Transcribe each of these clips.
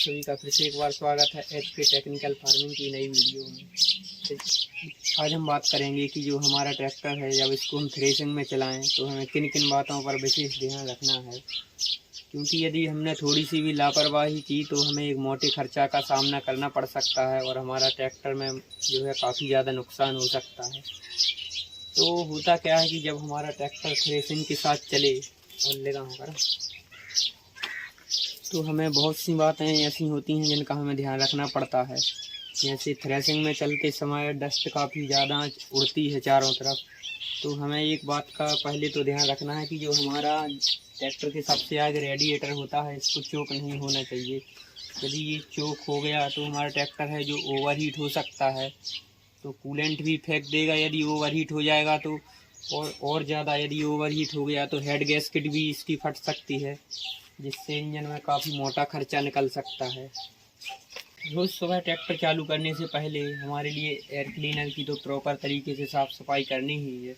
सभी का फिर से एक बार स्वागत है एचपी टेक्निकल फार्मिंग की नई वीडियो में। आज हम बात करेंगे कि जो हमारा ट्रैक्टर है जब इसको हम थ्रेसिंग में चलाएं तो हमें किन किन बातों पर विशेष ध्यान रखना है, क्योंकि यदि हमने थोड़ी सी भी लापरवाही की तो हमें एक मोटे खर्चा का सामना करना पड़ सकता है और हमारा ट्रैक्टर में जो है काफ़ी ज़्यादा नुकसान हो सकता है। तो होता क्या है कि जब हमारा ट्रैक्टर थ्रेसिंग के साथ चले और लेगा होकर तो हमें बहुत सी बातें ऐसी होती हैं जिनका हमें ध्यान रखना पड़ता है। जैसे थ्रेसिंग में चलते समय डस्ट काफ़ी ज़्यादा उड़ती है चारों तरफ, तो हमें एक बात का पहले तो ध्यान रखना है कि जो हमारा ट्रैक्टर के सबसे आगे रेडिएटर होता है इसको चोक नहीं होना चाहिए। यदि ये चोक हो गया तो हमारा ट्रैक्टर है जो ओवरहीट हो सकता है, तो कूलेंट भी फेंक देगा यदि ओवरहीट हो जाएगा तो। और ज़्यादा यदि ओवरहीट हो गया तो हेड गैस्केट भी इसकी फट सकती है, जिससे इंजन में काफ़ी मोटा खर्चा निकल सकता है। रोज़ सुबह ट्रैक्टर चालू करने से पहले हमारे लिए एयर क्लीनर की तो प्रॉपर तरीके से साफ़ सफाई करनी ही है,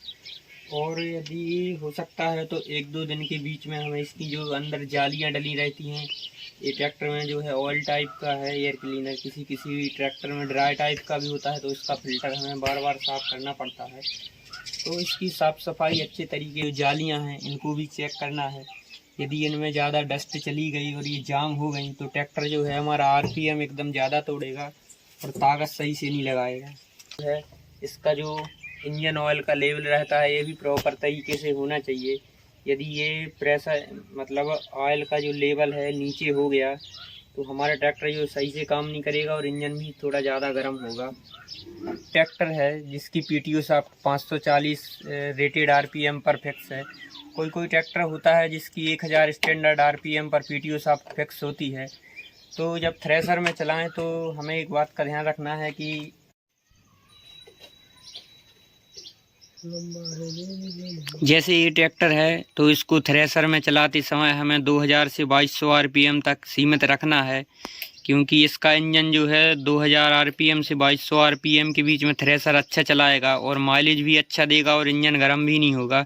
और यदि हो सकता है तो एक दो दिन के बीच में हमें इसकी जो अंदर जालियां डली रहती हैं, ये ट्रैक्टर में जो है ऑयल टाइप का है एयर क्लीनर, किसी किसी ट्रैक्टर में ड्राई टाइप का भी होता है, तो इसका फ़िल्टर हमें बार बार साफ़ करना पड़ता है। तो इसकी साफ़ सफाई अच्छे तरीके, जो जालियाँ हैं इनको भी चेक करना है। यदि इनमें ज़्यादा डस्ट चली गई और ये जाम हो गई तो ट्रैक्टर जो है हमारा आरपीएम एकदम ज़्यादा तोड़ेगा और ताकत सही से नहीं लगाएगा। है इसका जो इंजन ऑयल का लेवल रहता है ये भी प्रॉपर तरीके से होना चाहिए। यदि ये प्रेशर मतलब ऑयल का जो लेवल है नीचे हो गया तो हमारा ट्रैक्टर जो सही से काम नहीं करेगा और इंजन भी थोड़ा ज़्यादा गर्म होगा। ट्रैक्टर है जिसकी पीटीओ शाफ्ट 540 रेटेड आरपीएम पर फिक्स है। कोई ट्रैक्टर होता है जिसकी 1000 स्टैंडर्ड आरपीएम पर पीटीओ शाफ्ट फिक्स होती है। तो जब थ्रेसर में चलाएं तो हमें एक बात का ध्यान रखना है कि जैसे ये ट्रैक्टर है तो इसको थ्रेसर में चलाते समय हमें 2000 से 2200 आरपीएम तक सीमित रखना है, क्योंकि इसका इंजन जो है 2000 आरपीएम से 2200 आरपीएम के बीच में थ्रेसर अच्छा चलाएगा और माइलेज भी अच्छा देगा और इंजन गर्म भी नहीं होगा।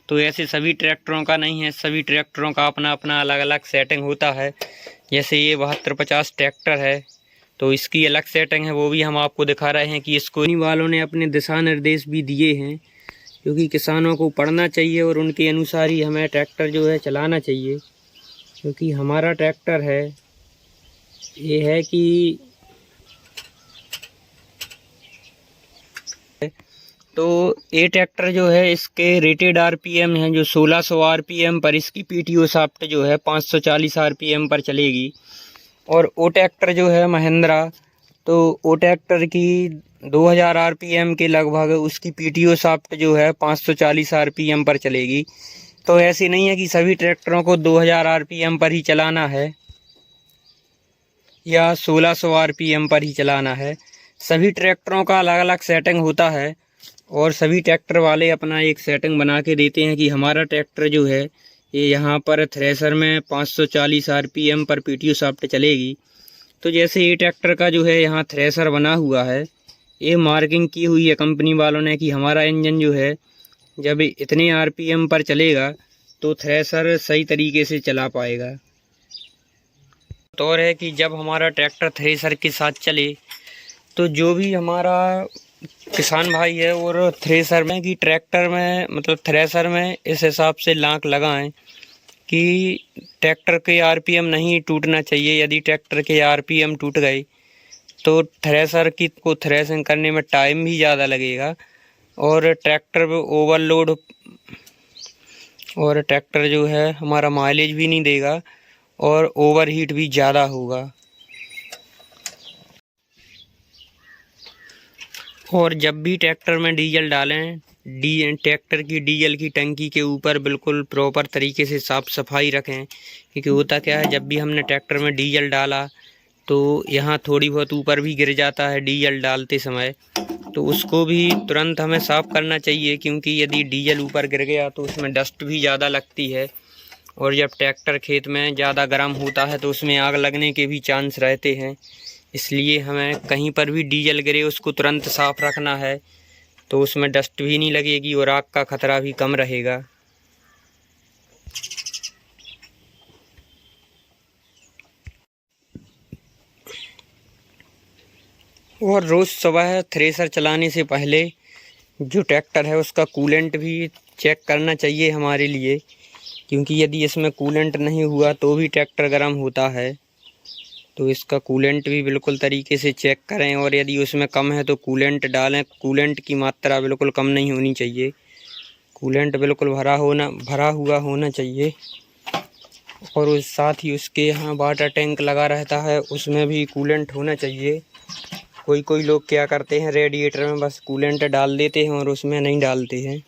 तो ऐसे सभी ट्रैक्टरों का नहीं है, सभी ट्रैक्टरों का अपना अपना अलग अलग सेटिंग होता है। जैसे ये 7250 ट्रैक्टर है तो इसकी अलग सेटिंग है, वो भी हम आपको दिखा रहे हैं कि इसको इन वालों ने अपने दिशा निर्देश भी दिए हैं, क्योंकि किसानों को पढ़ना चाहिए और उनके अनुसार ही हमें ट्रैक्टर जो है चलाना चाहिए। क्योंकि हमारा ट्रैक्टर है ये है कि तो ये ट्रैक्टर जो है इसके रेटेड आरपीएम हैं जो 1600 आरपीएम पर, इसकी पीटीओ शाफ्ट जो है 540 आरपीएम पर चलेगी। और ओ ट्रैक्टर जो है महिंद्रा, तो ओ ट्रैक्टर की 2000 आरपीएम के लगभग उसकी पीटीओ शाफ्ट जो है 540 आरपीएम पर चलेगी। तो ऐसे नहीं है कि सभी ट्रैक्टरों को 2000 आरपीएम पर ही चलाना है या 1600 आरपीएम पर ही चलाना है। सभी ट्रैक्टरों का अलग अलग सेटिंग होता है और सभी ट्रैक्टर वाले अपना एक सेटिंग बना के देते हैं कि हमारा ट्रैक्टर जो है ये यहाँ पर थ्रेसर में 540 आरपीएम पर पीटीओ शाफ्ट चलेगी। तो जैसे ये ट्रैक्टर का जो है यहाँ थ्रेसर बना हुआ है, ये मार्किंग की हुई है कंपनी वालों ने कि हमारा इंजन जो है जब इतने आरपीएम पर चलेगा तो थ्रेसर सही तरीके से चला पाएगा। तो और है कि जब हमारा ट्रैक्टर थ्रेसर के साथ चले तो जो भी हमारा किसान भाई है और थ्रेसर में कि ट्रैक्टर में मतलब थ्रेसर में इस हिसाब से लांक लगाएं कि ट्रैक्टर के आरपीएम नहीं टूटना चाहिए। यदि ट्रैक्टर के आरपीएम टूट गए तो थ्रेसर की को थ्रेसिंग करने में टाइम भी ज़्यादा लगेगा और ट्रैक्टर पे ओवरलोड और ट्रैक्टर जो है हमारा माइलेज भी नहीं देगा और ओवरहीट भी ज़्यादा होगा। और जब भी ट्रैक्टर में डीजल डालें, ट्रैक्टर की डीजल की टंकी के ऊपर बिल्कुल प्रॉपर तरीके से साफ़ सफाई रखें, क्योंकि होता क्या है जब भी हमने ट्रैक्टर में डीजल डाला तो यहाँ थोड़ी बहुत ऊपर भी गिर जाता है डीजल डालते समय, तो उसको भी तुरंत हमें साफ़ करना चाहिए, क्योंकि यदि डीजल ऊपर गिर गया तो उसमें डस्ट भी ज़्यादा लगती है और जब ट्रैक्टर खेत में ज़्यादा गर्म होता है तो उसमें आग लगने के भी चांस रहते हैं। इसलिए हमें कहीं पर भी डीजल गिरे उसको तुरंत साफ़ रखना है, तो उसमें डस्ट भी नहीं लगेगी और आग का खतरा भी कम रहेगा। और रोज़ सुबह थ्रेसर चलाने से पहले जो ट्रैक्टर है उसका कूलेंट भी चेक करना चाहिए हमारे लिए, क्योंकि यदि इसमें कूलेंट नहीं हुआ तो भी ट्रैक्टर गर्म होता है। तो इसका कूलेंट भी बिल्कुल तरीके से चेक करें, और यदि उसमें कम है तो कूलेंट डालें। कूलेंट की मात्रा बिल्कुल कम नहीं होनी चाहिए, कूलेंट बिल्कुल भरा हुआ होना चाहिए। और उस साथ ही उसके यहाँ वाटर टैंक लगा रहता है, उसमें भी कूलेंट होना चाहिए। कोई लोग क्या करते हैं, रेडिएटर में बस कूलेंट डाल देते हैं और उसमें नहीं डालते हैं।